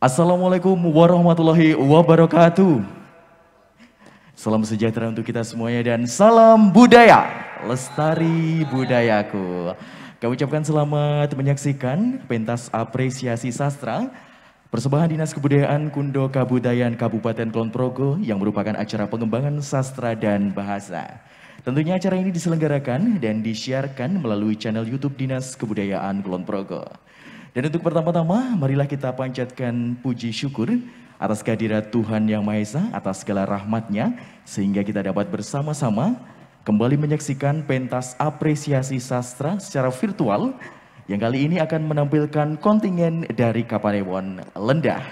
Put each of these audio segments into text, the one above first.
Assalamualaikum warahmatullahi wabarakatuh. Salam sejahtera untuk kita semuanya dan salam budaya, lestari budayaku. Kami ucapkan selamat menyaksikan pentas apresiasi sastra persembahan Dinas Kebudayaan Kundo Kabudayan Kabupaten Kulon Progo yang merupakan acara pengembangan sastra dan bahasa. Tentunya acara ini diselenggarakan dan disiarkan melalui channel YouTube Dinas Kebudayaan Kulon Progo. Dan untuk pertama-tama, marilah kita panjatkan puji syukur atas kehadirat Tuhan Yang Maha Esa, atas segala rahmatnya, sehingga kita dapat bersama-sama kembali menyaksikan pentas apresiasi sastra secara virtual, yang kali ini akan menampilkan kontingen dari Kapanewon Lendah.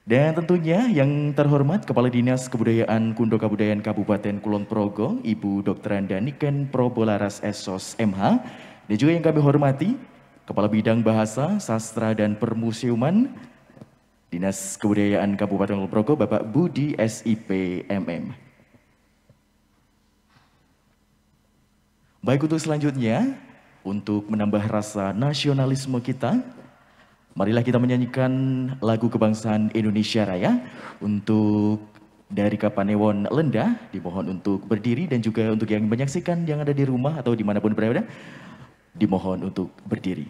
Dan tentunya yang terhormat Kepala Dinas Kebudayaan Kundo Kabudayan Kabupaten Kulon Progo, Ibu Dr. Niken Probolaras Esos MH, dan juga yang kami hormati Kepala Bidang Bahasa, Sastra, dan Permuseuman Dinas Kebudayaan Kabupaten Kulon Progo, Bapak Budi SIP MM. Baik, untuk selanjutnya, untuk menambah rasa nasionalisme kita, marilah kita menyanyikan lagu kebangsaan Indonesia Raya. Untuk dari Kapanewon Lendah, dimohon untuk berdiri, dan juga untuk yang menyaksikan yang ada di rumah atau dimanapun berada, dimohon untuk berdiri.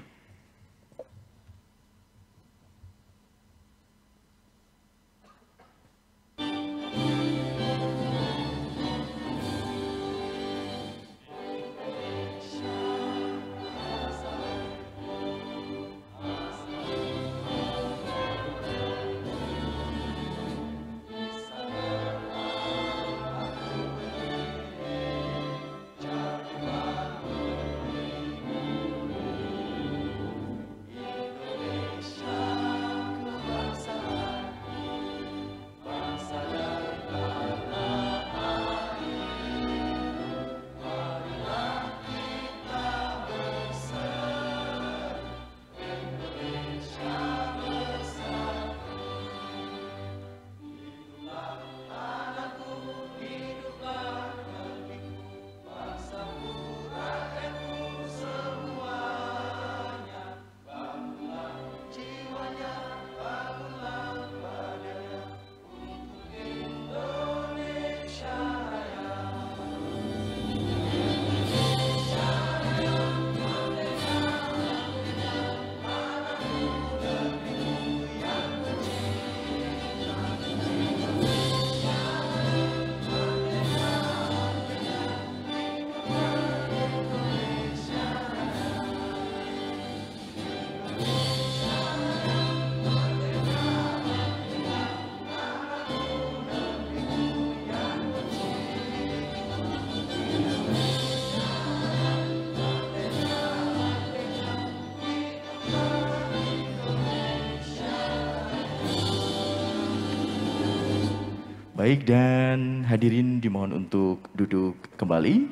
Baik, dan hadirin dimohon untuk duduk kembali.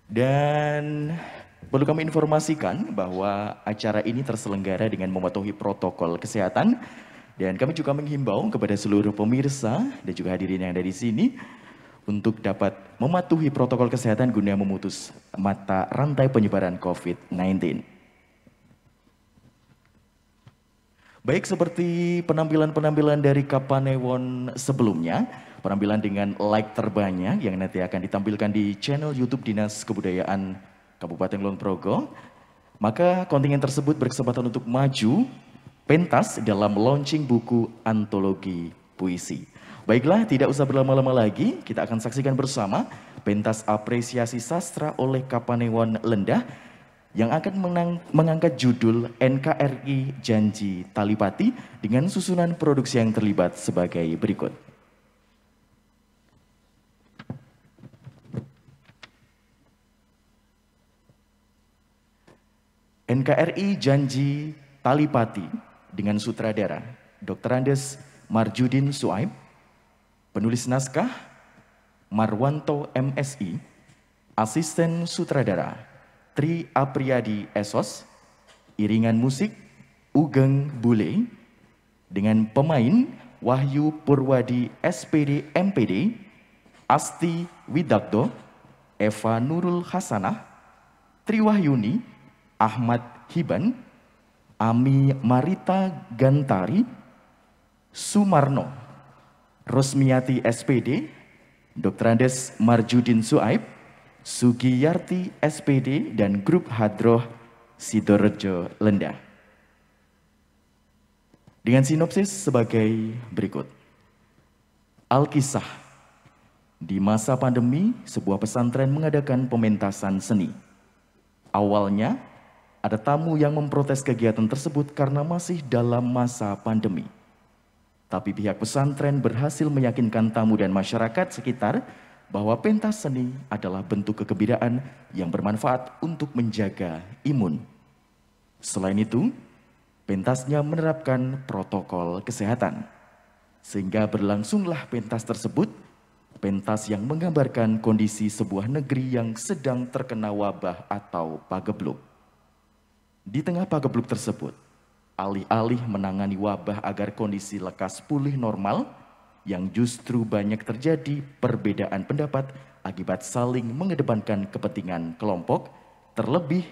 Dan perlu kami informasikan bahwa acara ini terselenggara dengan mematuhi protokol kesehatan. Dan kami juga menghimbau kepada seluruh pemirsa dan juga hadirin yang ada di sini untuk dapat mematuhi protokol kesehatan guna memutus mata rantai penyebaran COVID-19. Baik, seperti penampilan-penampilan dari Kapanewon sebelumnya, penampilan dengan like terbanyak yang nanti akan ditampilkan di channel YouTube Dinas Kebudayaan Kabupaten Kulon Progo, maka kontingen tersebut berkesempatan untuk maju pentas dalam launching buku antologi puisi. Baiklah, tidak usah berlama-lama lagi, kita akan saksikan bersama pentas apresiasi sastra oleh Kapanewon Lendah yang akan mengangkat judul NKRI Janji Talipati dengan susunan produksi yang terlibat sebagai berikut. NKRI Janji Talipati dengan sutradara Dr. Andes Marjudin Suaib, penulis naskah Marwanto MSI, asisten sutradara Tri Apriyadi Esos, iringan musik Ugeng Bule, dengan pemain Wahyu Purwadi SPD MPD, Asti Widakdo, Eva Nurul Hasanah, Triwahyuni, Ahmad Hiban, Ami Marita Gantari, Sumarno, Rosmiati SPD, Dr. Andes Marjudin Suaib, Sugiyarti SPD, dan Grup Hadroh Sidorejo Lenda. Dengan sinopsis sebagai berikut. Alkisah. Di masa pandemi, sebuah pesantren mengadakan pementasan seni. Awalnya, ada tamu yang memprotes kegiatan tersebut karena masih dalam masa pandemi. Tapi pihak pesantren berhasil meyakinkan tamu dan masyarakat sekitar bahwa pentas seni adalah bentuk kegembiraan yang bermanfaat untuk menjaga imun. Selain itu, pentasnya menerapkan protokol kesehatan. Sehingga berlangsunglah pentas tersebut, pentas yang menggambarkan kondisi sebuah negeri yang sedang terkena wabah atau pagebluk. Di tengah pagebluk tersebut, alih-alih menangani wabah agar kondisi lekas pulih normal, yang justru banyak terjadi perbedaan pendapat akibat saling mengedepankan kepentingan kelompok, terlebih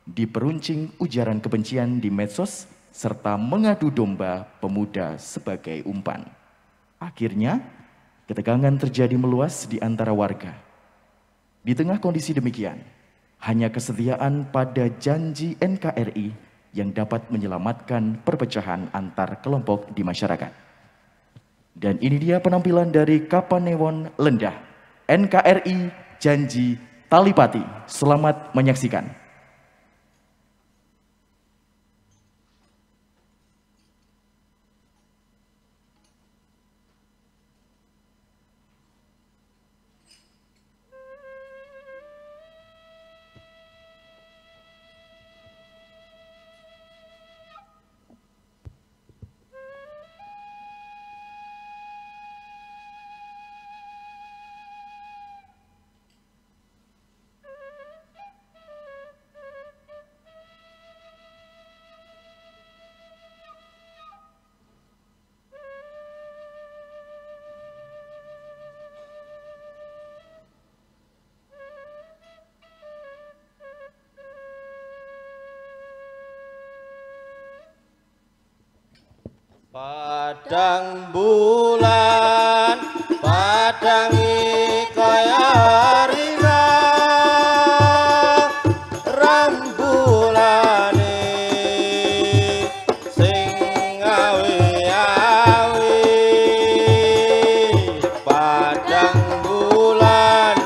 diperuncing ujaran kebencian di medsos, serta mengadu domba pemuda sebagai umpan. Akhirnya, ketegangan terjadi meluas di antara warga. Di tengah kondisi demikian, hanya kesetiaan pada janji NKRI yang dapat menyelamatkan perpecahan antar kelompok di masyarakat. Dan ini dia penampilan dari Kapanewon Lendah, NKRI Janji Talipati. Selamat menyaksikan. Padang bulan, padangi kaya rina, rambulane sing awi-awi. Padang bulan,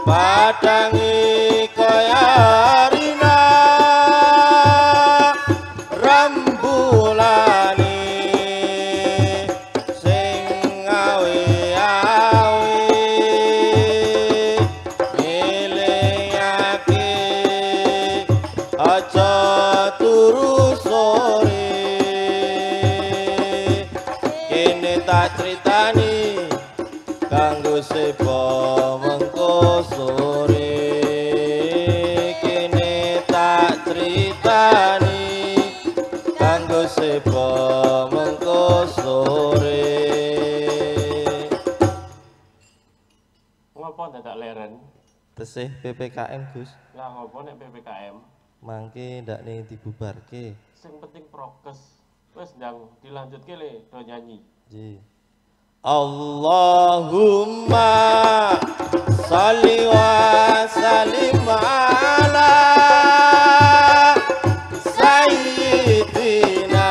padangi kaya rina, rambulane critani kanggo sepo mengko sore, kene tak critani kanggo sepo mengko sore. Ngopo dadak leren? Tesih PPKM Gus. Lah ngopo nek PPKM? Mangke ndak nih dibubarke. Sing penting prokes. Wis ndang dilanjutke le do nyanyi. Allahumma salli wa sallim ala sayyidina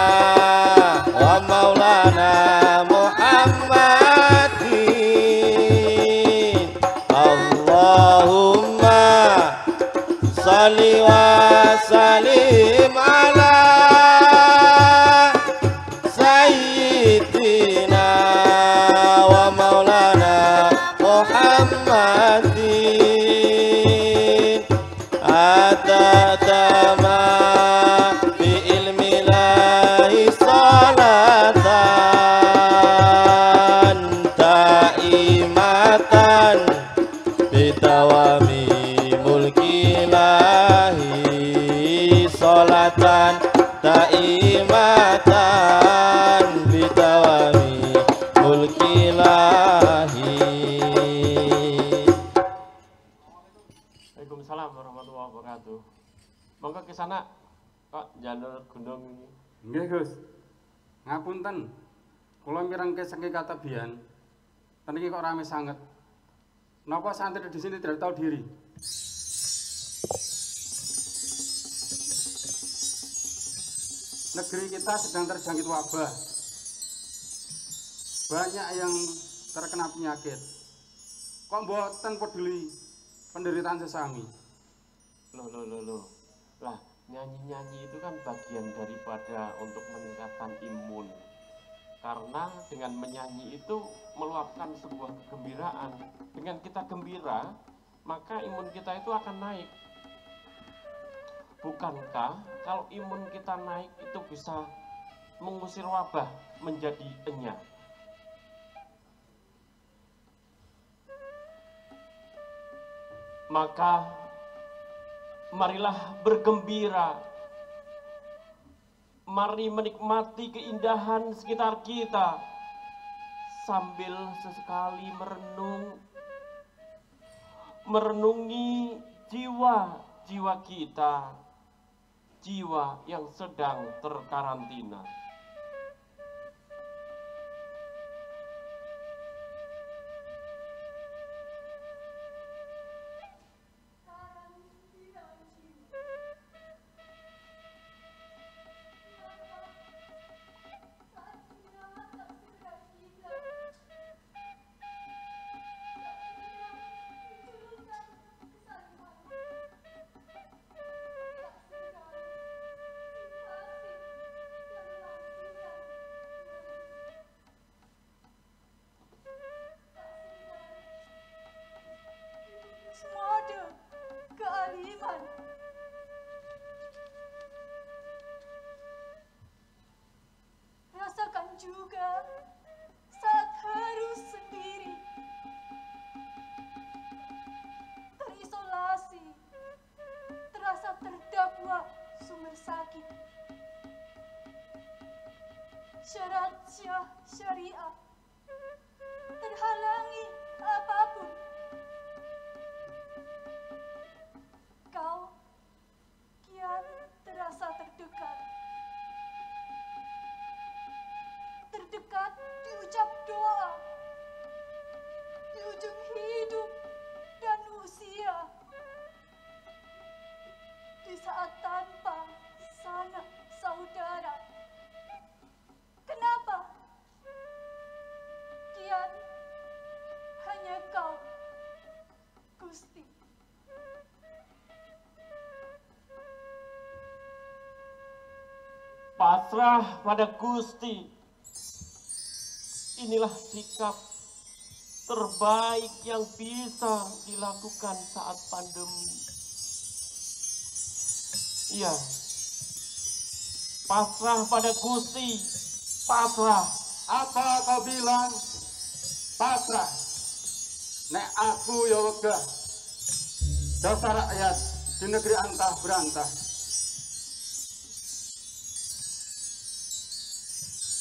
wa maulana Muhammadin. Allahumma salli wa sallim ala dong ini. Nggih, Gus. Ngapunten. Kula mirengke saking katabian. Ten iki kok rame sanget. Napa santri di sini tidak tahu diri? Negeri kita sedang terjangkit wabah. Banyak yang terkena penyakit. Kok mboten peduli penderitaan sesami? Loh. Lah, nyanyi-nyanyi itu kan bagian daripada untuk meningkatkan imun. Karena dengan menyanyi itu meluapkan sebuah kegembiraan. Dengan kita gembira, maka imun kita itu akan naik. Bukankah kalau imun kita naik itu bisa mengusir wabah menjadi enyah? Maka marilah bergembira. Mari menikmati keindahan sekitar kita sambil sesekali merenungi jiwa kita, jiwa yang sedang terkarantina. Semada kealiman. Rasakan juga saat harus sendiri, terisolasi, terasa terdakwa sumber sakit. Syarat syariah terhalangi apapun. Kau kian terasa terdekat di ucap doa, di ujung hidup dan usia, di saat tanpa sanak saudara. Kenapa? Kian hanya kau, Gusti. Pasrah pada Gusti. Inilah sikap terbaik yang bisa dilakukan saat pandemi. Iya, pasrah pada Gusti, pasrah. Apa kau bilang? Pasrah. Nek aku ya wegah. Dasar rakyat di negeri antah berantah.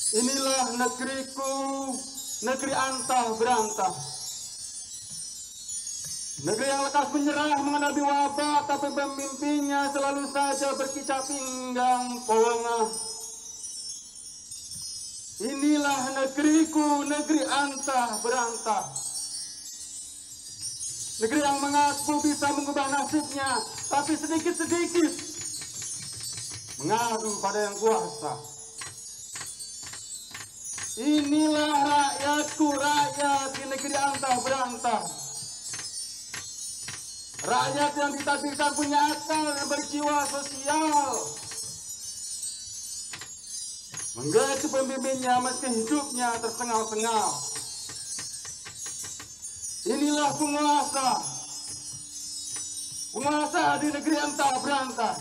Inilah negeriku, negeri antah berantah. Negeri yang lekas menyerah menghadapi wabah, tapi pemimpinnya selalu saja berkicau pinggang pongah. Inilah negeriku, negeri antah berantah. Negeri yang mengaku bisa mengubah nasibnya, tapi sedikit-sedikit mengadu pada yang kuasa. Inilah rakyatku, rakyat di negeri antah berantah. Rakyat yang ditakdirkan punya akal dan berjiwa sosial. Menggaji pemimpinnya meski hidupnya tersengal-sengal. Inilah penguasa di negeri antah berantah.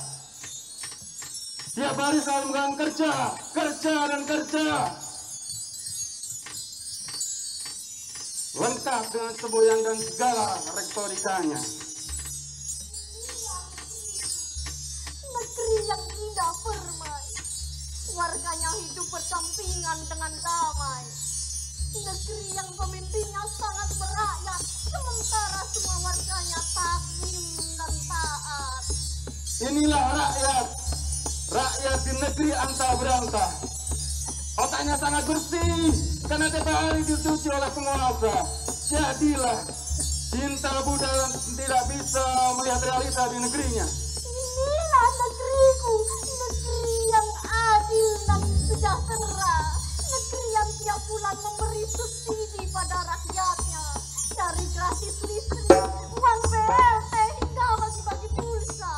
Tiap hari selalu mengatakan kerja dan kerja. Lengkap dengan semboyan dan segala retorikanya. Negeri yang indah permai, warganya hidup berdampingan dengan damai. Negeri yang pemimpinnya sangat merakyat, sementara semua warganya taklim dan taat. Inilah rakyat rakyat di negeri anta beranta. Otaknya sangat bersih karena tiap hari dicuci oleh penguasa. Jadilah cinta Buddha tidak bisa melihat realita di negerinya. Inilah negeriku, negeri yang adil dan sejahtera, negeri yang tiap bulan memberi subsidi pada rakyatnya, dari gratis listrik, uang BLT hingga bagi-bagi pulsa.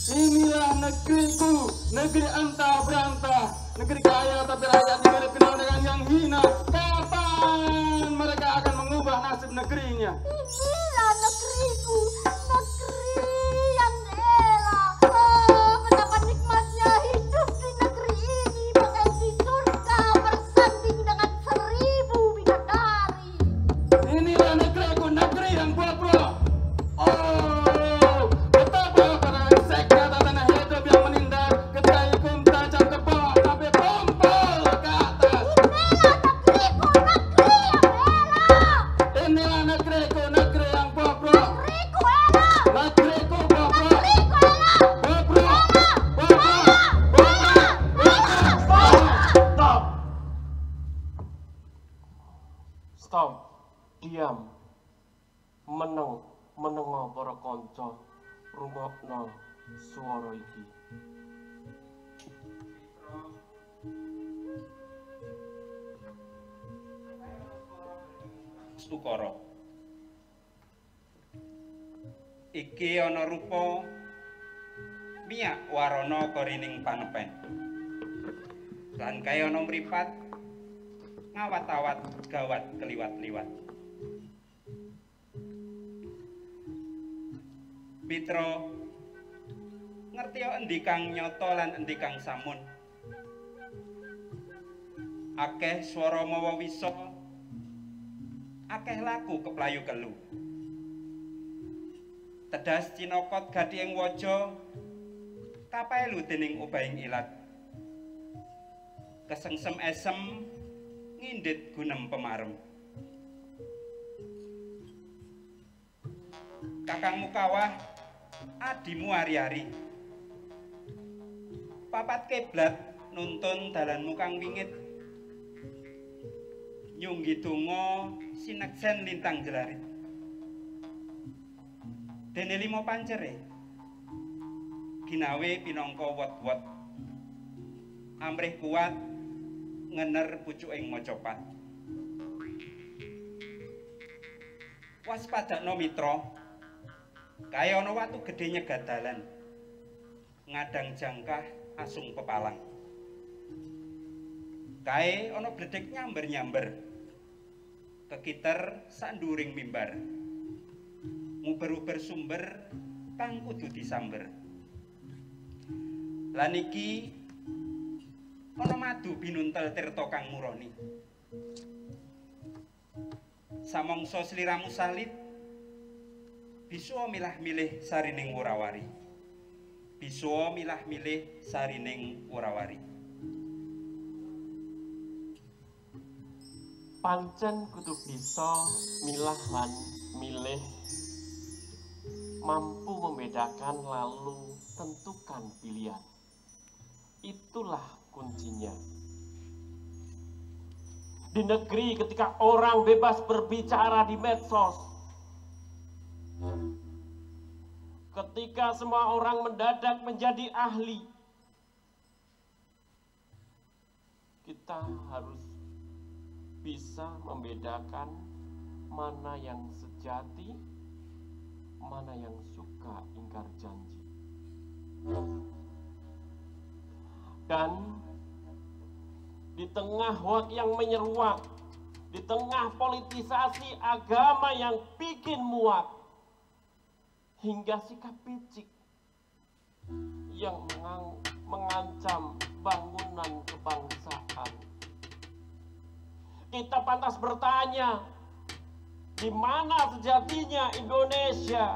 Inilah negeriku, negeri anta beranta, negeri kaya tapi rakyatnya mirip kenal dengan yang hina. Kapan mereka akan mengubah nasib negerinya? Inilah negeriku, negeri yang elok. Oh, betapa nikmatnya hidup di negeri ini, bagaikan surga bersanding dengan 1000 bidadari. Inilah negeriku, negeri yang bobrok. Oh, betapa para sekta tanah hidup yang menindar ketika hukum tajam ke bawah tapi tumpul ke atas. Inilah negeriku, negeri yang elok. Inilah negeriku, negeri yang bobrok. Negeriku elok. Negeriku bobrok. Negeriku elok. Bobrok. Bobrok. Bobrok. Stop! Stop! Diam. Menengok para kanca, rungokno swara iki. Ukara. Iki ana rupa miyak warana korining panepen. Lan kaya ana mripat ngawat-awat gawat keliwat-liwat. Mitra, ngerti endi kang nyata lan endi kang samun. Akeh swara mawa wisa, akeh laku keplayu kelu. Tedas cinokot gadhi ing waja, kapelu dening obahing ilat. Kesengsem esem, ngindit gunem pemarem. Kakangmu kawah, adimu ari-ari. Papat kiblat nuntun dalanmu kang wingit. Nyunggi donga sineksen lintang jelarit. Dene 5 pancere. Ginawe pinangka wot-wot. Amrih kuat ngener pucuking macapat. Waspadakno mitra. Kaya ana watu gedhe nyegat dalan. Ngadang jangkah asung pepalang. Kae ana bledhek nyamber-nyamber. Kekiter sanduring mimbar. Nguber-uber sumber kang kudu disamber. Lan iki ana madu binuntel tirta kang murani. Samangsa sliramu salit bisa milah-milih sarining wurawari. Bisa milah-milih sarining wurawari. Pancen kudu bisa milah lan milih, mampu membedakan lalu tentukan pilihan. Itulah kuncinya. Di negeri ketika orang bebas berbicara di medsos, ketika semua orang mendadak menjadi ahli, kita harus bisa membedakan mana yang sejati, mana yang suka ingkar janji. Dan di tengah hoak yang menyeruak, di tengah politisasi agama yang bikin muak, hingga sikap picik yang mengancam bangunan kebangsaan, kita pantas bertanya, di mana sejatinya Indonesia?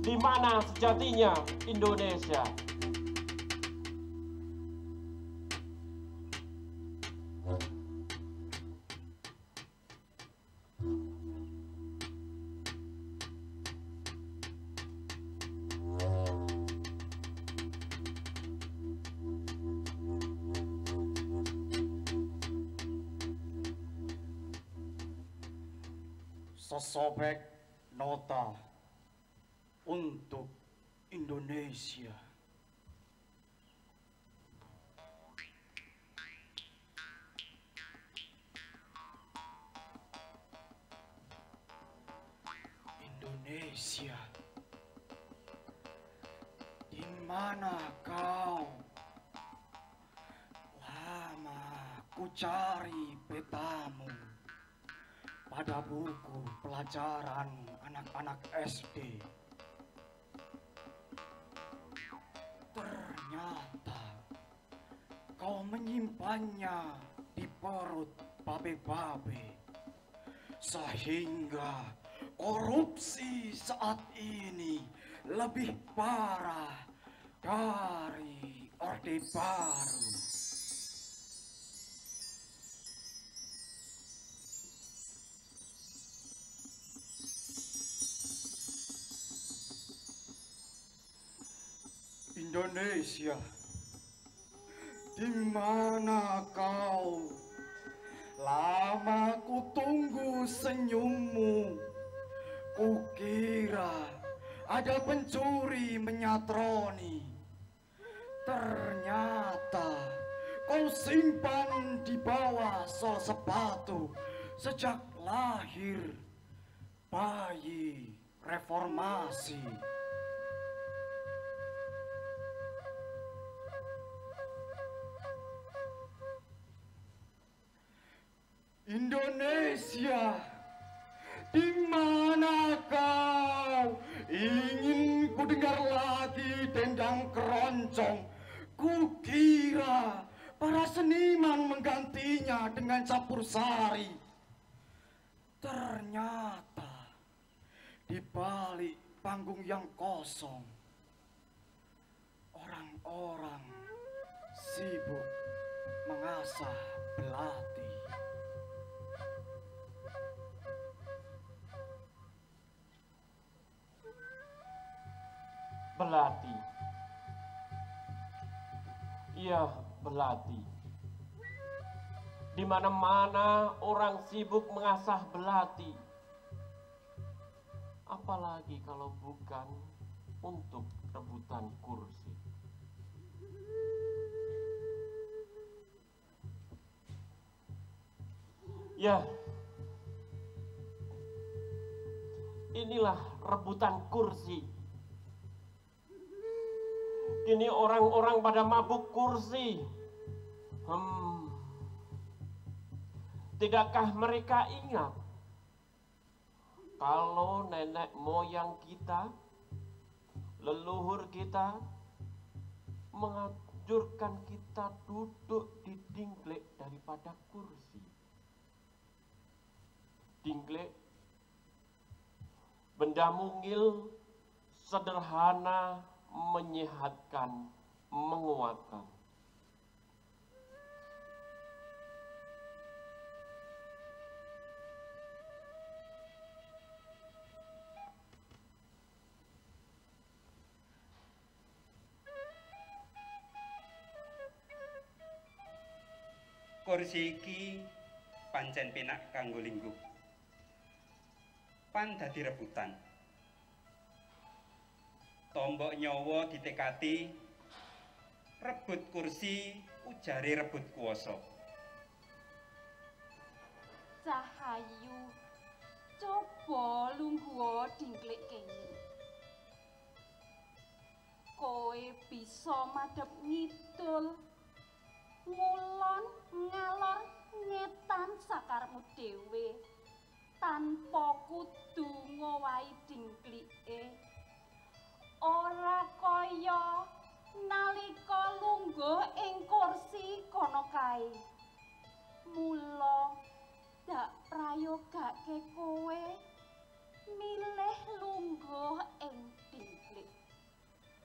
Di mana sejatinya Indonesia? sesobek nota untuk Indonesia. Indonesia, di mana kau? Lama ku cari petamu pada buku pelajaran anak-anak SD. Ternyata kau menyimpannya di perut babe-babe, sehingga korupsi saat ini lebih parah dari Orde Baru. Indonesia, di mana kau? Lama ku tunggu senyummu. Kukira ada pencuri menyatroni. Ternyata kau simpan di bawah sol sepatu sejak lahir bayi reformasi. Indonesia, di mana kau? Ingin ku dengar lagi dendang keroncong. Kukira para seniman menggantinya dengan campur sari. Ternyata di balik panggung yang kosong, orang-orang sibuk mengasah belati. Belati. Iya, belati. Di mana-mana orang sibuk mengasah belati. Apalagi kalau bukan untuk rebutan kursi. Ya, inilah rebutan kursi. Kini orang-orang pada mabuk kursi. Tidakkah mereka ingat kalau nenek moyang kita, leluhur kita, menganjurkan kita duduk di dinglek daripada kursi. Dinglek, benda mungil, sederhana, menyehatkan, menguatkan. Kursi iki pancen penak kanggo lingguh. Pan dadi rebutan. Tombok nyawa ditekati, rebut kursi ujare rebut kuwasa. Cahayu, coba lungguh dingklik kene. Kowe bisa madhep ngidul, ngulon, ngalor, ngetan sakarepmu dhewe, tanpa kudu ngowahi dingklike. Ora kaya nalika lungguh ing kursi kono kae. Mula dak prayogake kowe milih lungguh ing dingklik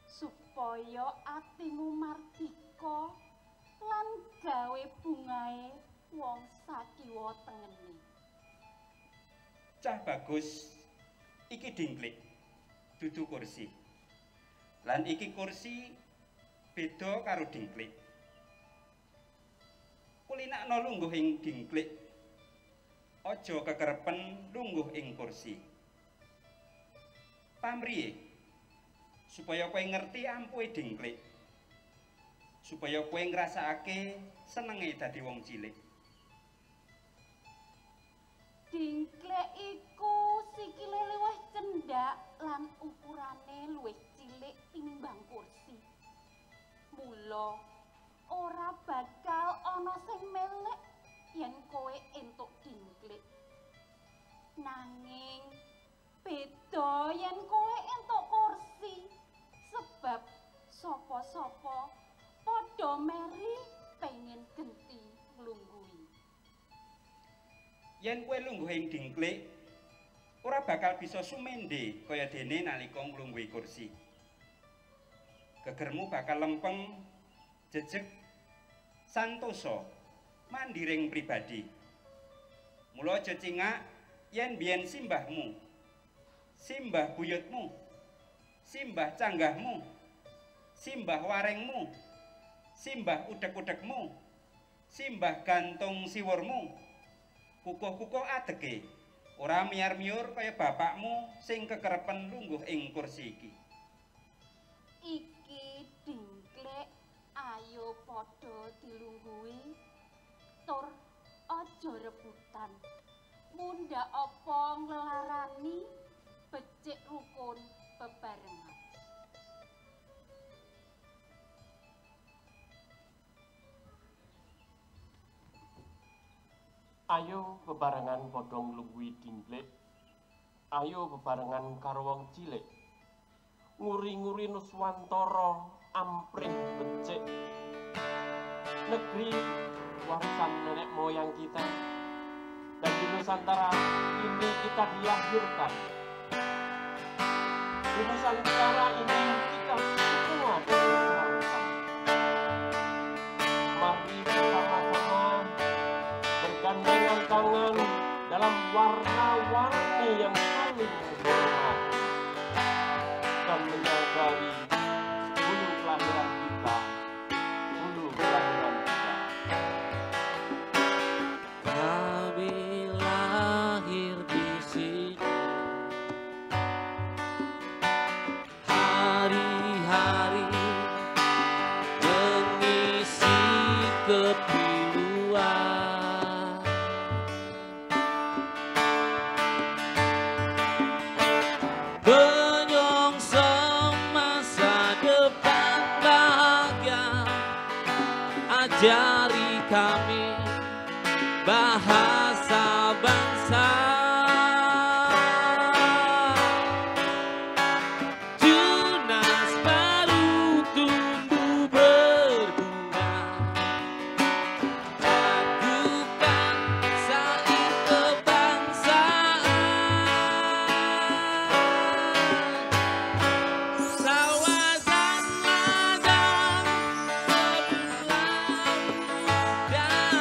supaya atimu mardika lan gawe bungae wong sakiwa tengene. Cah bagus, iki dingklik, dudu kursi. Lan iki kursi beda karo dingklik. Kulinakno lungguh ing dingklik, aja kekerepen lungguh ing kursi. Pamriye supaya kowe ngerti ampuhe Dingklik. Supaya kowe ngrasakake senenge dadi wong cilik. Dingklik iku sikile luwih cendak lan ukurane luwih cilik tinimbang kursi. Mula ora bakal ana sing melek yen kowe entuk Dingklik. Nanging beda yen kowe entuk kursi sebab sapa-sapa padha meri pengen genti nglungguhi. Yen kowe lungguh ing Dingklik, ora bakal bisa sumendhe kaya dene nalika nglungguhi kursi. Gegermu bakal lempeng, jejeg, santosa, mandiring pribadi. Mula aja cingak yen biyen simbahmu, simbah buyutmu, simbah canggahmu, simbah warengmu, simbah udek-udekmu, simbah gantung siwurmu, kukuh-kukuh adege, ora miyar-miyur kaya bapakmu sing kekerepen lungguh ing kursi iki. Iki Dingklik, ayo padha dilungguhi, tur aja rebutan. Mundhak apa nglarani, becik rukun bebarengan. Ayo bebarengan padha nglungguhi Dingklik. Ayo bebarengan karo wong cilik. Nguri-nguri Nuswantara amprih becik. Negeri warisan nenek moyang kita. Dan di Nusantara ini kita dilahirkan. Di Nusantara ini kita semua dibesarkan. Mari bersama-sama bergandengan tangan dalam warna-warni yang saling hormat dan menyadari bulu kelahiran kita, bulu kelahiran kita. Kami lahir di sini, hari-hari mengisi kepiluan. Menyongsong masa depan bahagia, ajari kami bahasa bangsa. Tunas baru tumbuh berbunga, lakukan saling kebangsaan. Kawasan ladang selalu dan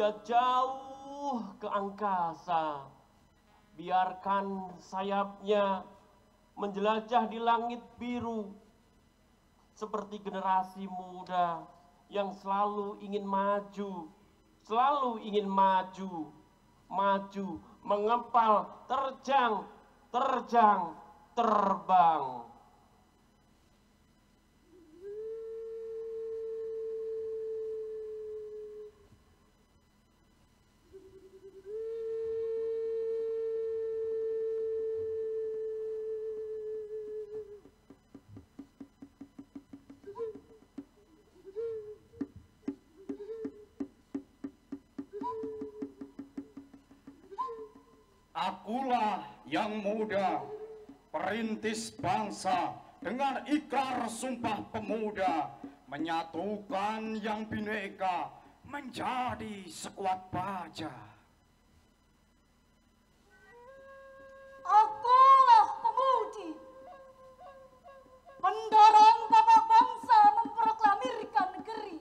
hingga jauh ke angkasa. Biarkan sayapnya menjelajah di langit biru seperti generasi muda yang selalu ingin maju, maju, mengepal, terjang, terbang. Akulah yang muda, perintis bangsa dengan ikrar sumpah pemuda, menyatukan yang bineka menjadi sekuat baja. Akulah pemudi, pendorong bapak bangsa memproklamirkan negeri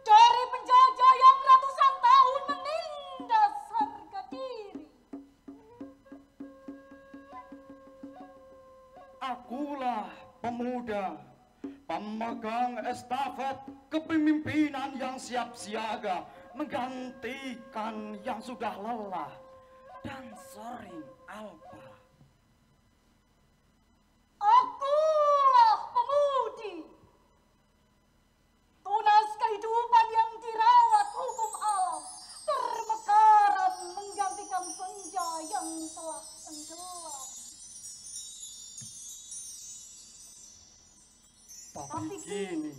dari penjajah yang ratusan tahun menindas harga diri. Akulah pemuda, pemegang estafet kepemimpinan yang siap siaga, menggantikan yang sudah lelah dan sering alpa. Akulah pemudi, tunas kehidupan yang dirawat hukum alam, bermekaran menggantikan senja yang telah tenggelam. Tapi kini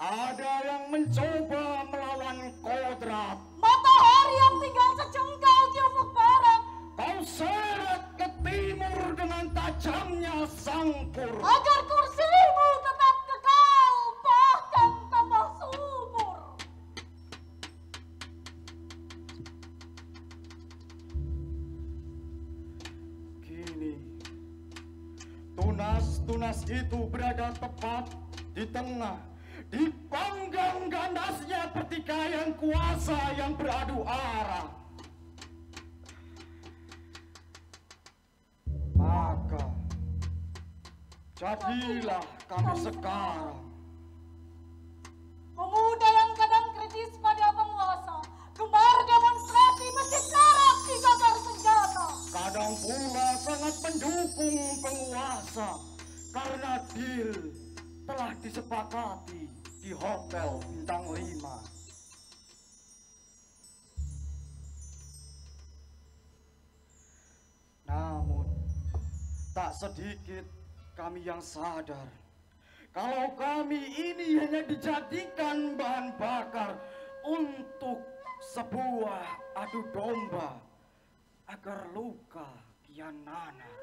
ada yang mencoba melawan kodrat. Matahari yang tinggal sejengkal di ufuk barat, Kau seret ke timur dengan tajamnya sangkur. agar kursimu tetap kekal, bahkan tambah subur. Kini tunas-tunas itu berada tepat di tengah, dipanggang gandasnya pertikaian kuasa yang beradu arah. Maka jadilah kami sekarang. Pemuda yang kadang kritis pada penguasa, gemar demonstrasi meski karat di gagar senjata. Kadang pula sangat mendukung penguasa karena deal telah disepakati di hotel bintang 5. Namun tak sedikit kami yang sadar kalau kami ini hanya dijadikan bahan bakar untuk sebuah adu domba agar luka kian nanar.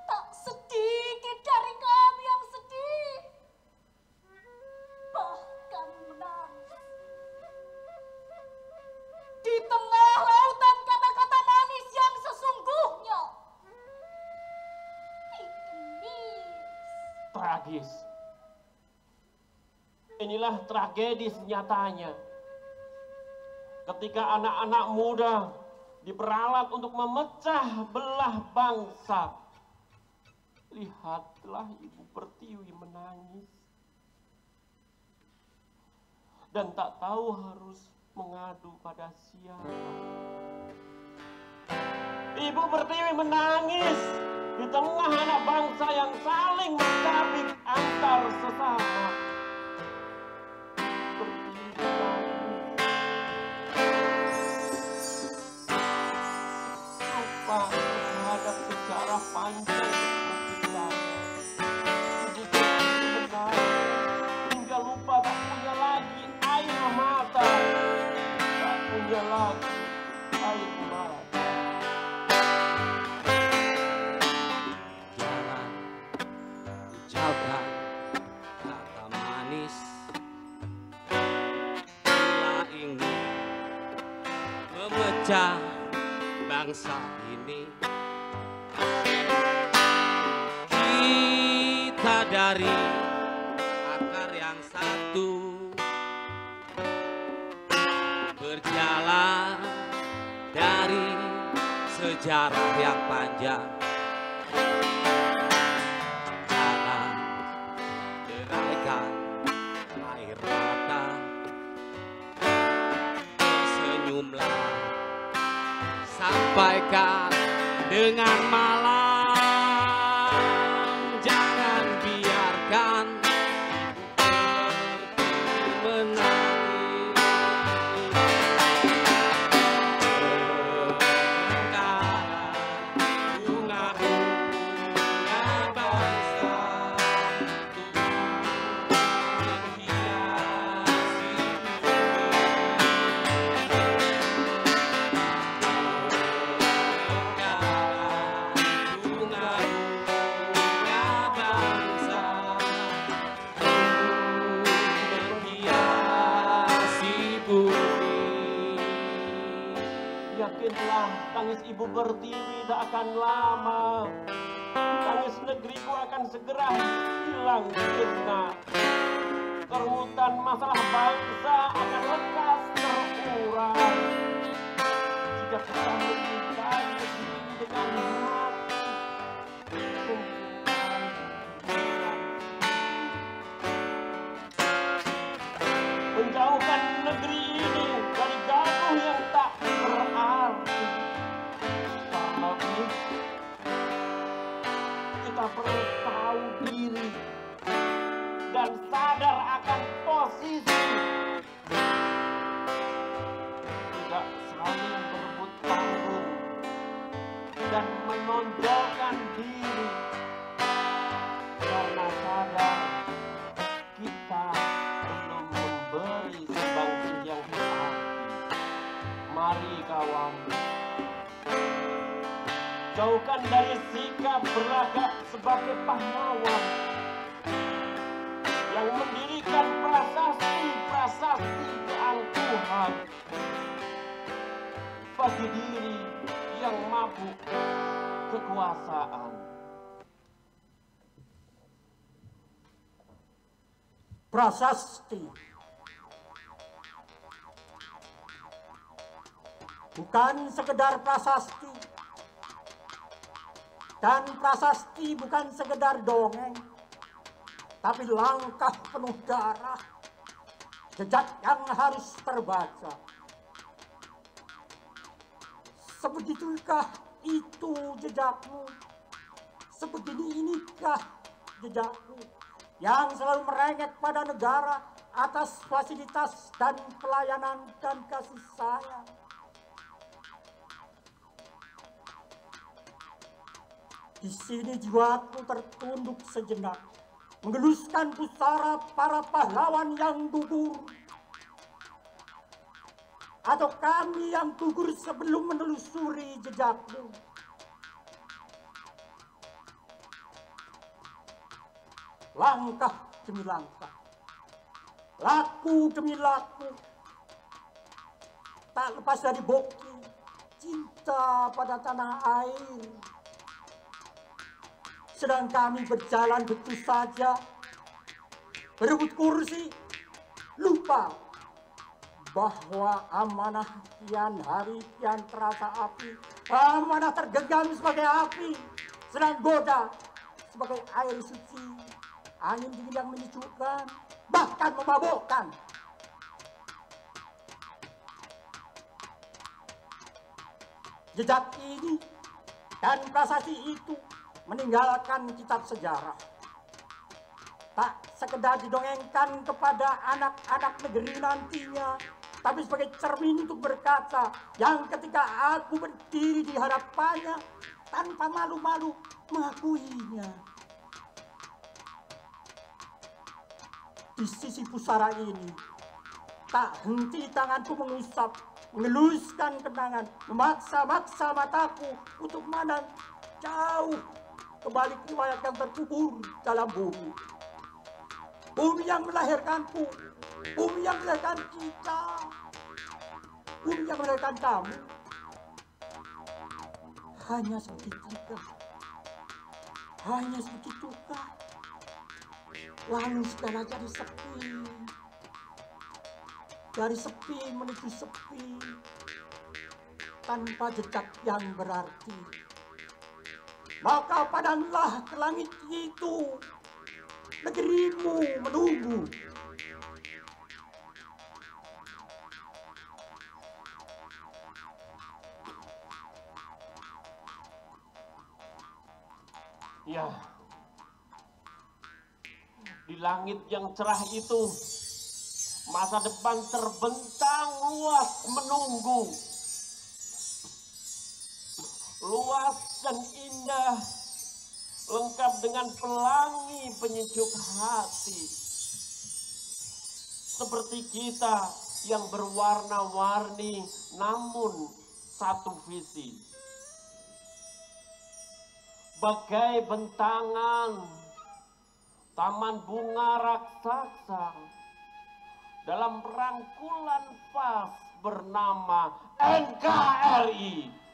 Tak sedikit dari kami yang sedih, bahkan menangis. Di tengah lautan kata-kata manis yang sesungguhnya Tragis. Inilah tragedi nyatanya. Ketika anak-anak muda diperalat untuk memecah belah bangsa. Lihatlah Ibu Pertiwi menangis. Dan tak tahu harus mengadu pada siapa. Ibu Pertiwi menangis di tengah anak bangsa yang saling mencabik antar sesama. Pertiwi menangis. Lupa terhadap sejarah panjang kehidupannya. Ibu Pertiwi menangis hingga lupa tak punya lagi air mata. Tak punya lagi air mata. Jangan ucapkan kata manis bila ingin memecah bangsa ini. Kita dari akar yang satu sejarah yang panjang. Jangan deraikan air mata, senyumlah, sampaikan dengan malam. Jangan biarkan menangis. Bunga-bunga bangsa menghiasi Yakinlah tangis ibu pertiwi tak akan lama. Tangis negeriku akan segera hilang sirna. Kerutan masalah bangsa akan lekas terurai. Jika kita menikah dengan hati, menjauhkan negeri ini dari gaduh yang tak berarti. Terlebih kita perlu tahu diri dan sadar akan posisi, tidak saling berebut panggung dan menonjolkan diri, karena sadar kita belum memberi sumbangsi yang berarti. Mari kawan, jauhkan dari sikap berlagak sebagai pahlawan yang mendirikan prasasti keangkuhan bagi diri yang mabuk kekuasaan. Prasasti bukan sekedar prasasti, dan prasasti bukan sekedar dongeng, tapi langkah penuh darah, jejak yang harus terbaca. Sebegitukah itu jejakmu? Sebegini inikah jejakmu yang selalu merengek pada negara atas fasilitas dan pelayanan dan kasih sayang? Di sini jiwaku tertunduk sejenak, menggeluskan pusara para pahlawan yang gugur, atau kami yang gugur sebelum menelusuri jejakmu. Langkah demi langkah, laku demi laku, tak lepas dari bukti cinta pada tanah air. Sedang kami berjalan betul saja, berebut kursi, lupa bahwa amanah kian hari kian terasa api. Amanah tergenggam sebagai api, sedang goda sebagai air suci, angin dingin yang menyejukkan, bahkan memabukkan. Jejak ini dan prasasti itu meninggalkan kitab sejarah, tak sekedar didongengkan kepada anak-anak negeri nantinya, tapi sebagai cermin untuk berkaca, yang ketika aku berdiri di hadapannya tanpa malu-malu mengakuinya. Di sisi pusara ini, tak henti tanganku mengusap, mengeluskan kenangan, memaksa-maksa mataku untuk memandang jauh kembali riwayat yang terkubur dalam bumi. Bumi yang melahirkanku, bumi yang melahirkan kita, bumi yang melahirkan kamu. Hanya segitukah? Hanya segitukah? Lalu segala jadi sepi. Dari sepi menuju sepi. tanpa jejak yang berarti. Maka padamlah ke langit itu, negerimu menunggu. Ya, di langit yang cerah itu, masa depan terbentang luas menunggu. Luas dan indah, lengkap dengan pelangi penyejuk hati. Seperti kita yang berwarna-warni namun satu visi. Bagai bentangan taman bunga raksasa dalam rangkulan pas bernama NKRI.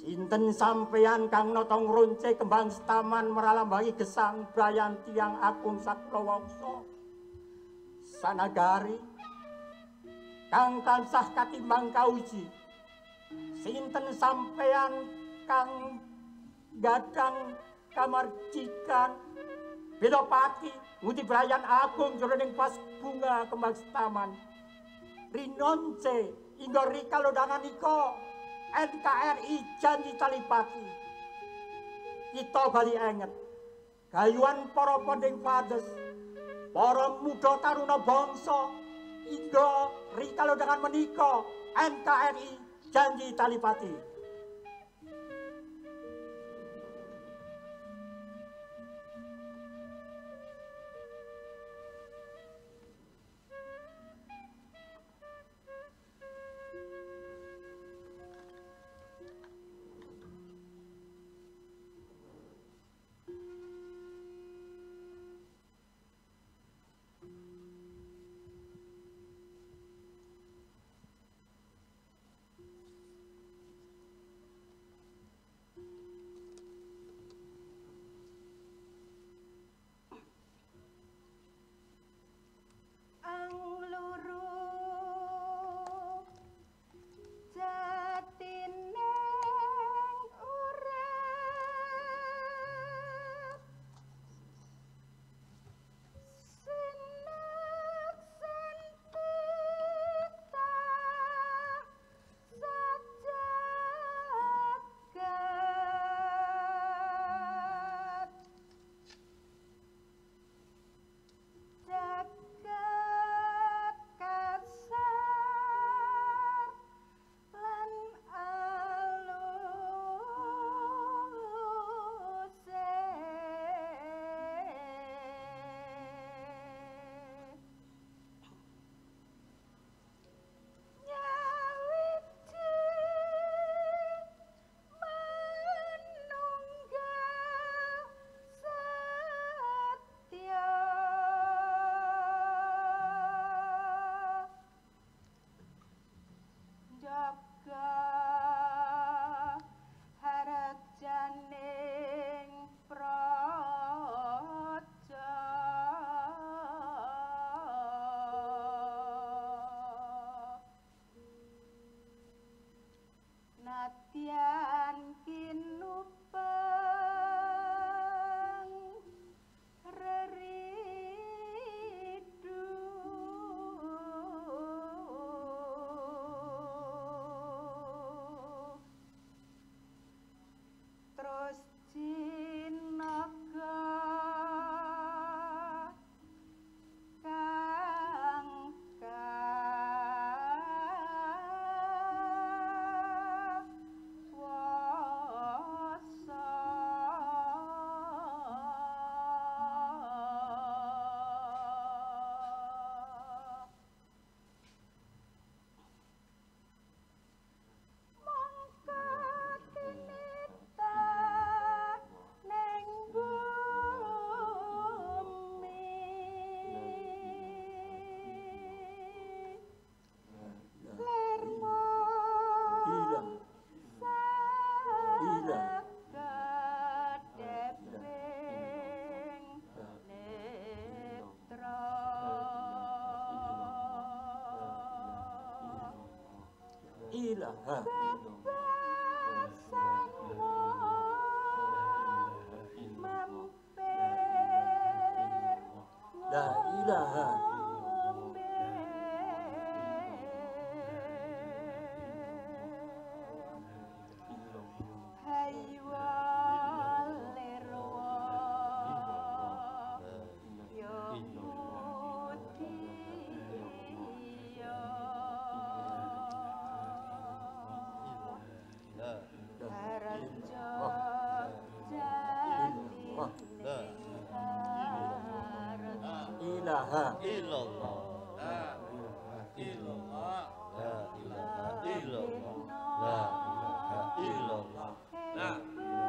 Sinten sampeyan kang notong ronce kembang setaman meralambangi gesang Brayan Tiang Agung Saklawangsa sanagari kang tansah katimbang kauji. Sinten sampeyan kang gadang kamarcikan Bedopati ngudi Brayan Agung jroning pas bunga kembang setaman rinonce inggo rikalodangan iko NKRI janji talipati. Kita bali enget gayuan para ponding pades, para muda taruna bangsa inggo rikalodangan menika NKRI janji talipati. ilaha la ilaha ilaha illallah la ilaha illallah la ilaha illallah la ilaha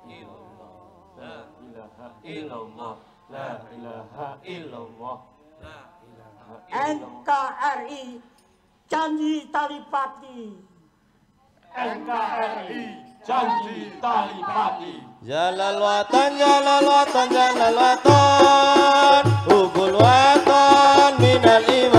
illallah la illallah la ilaha illallah NKRI janji tali pati NKRI janji tali pati Jalal watan, jalal watan, jalal watan, hubul watan minal iman.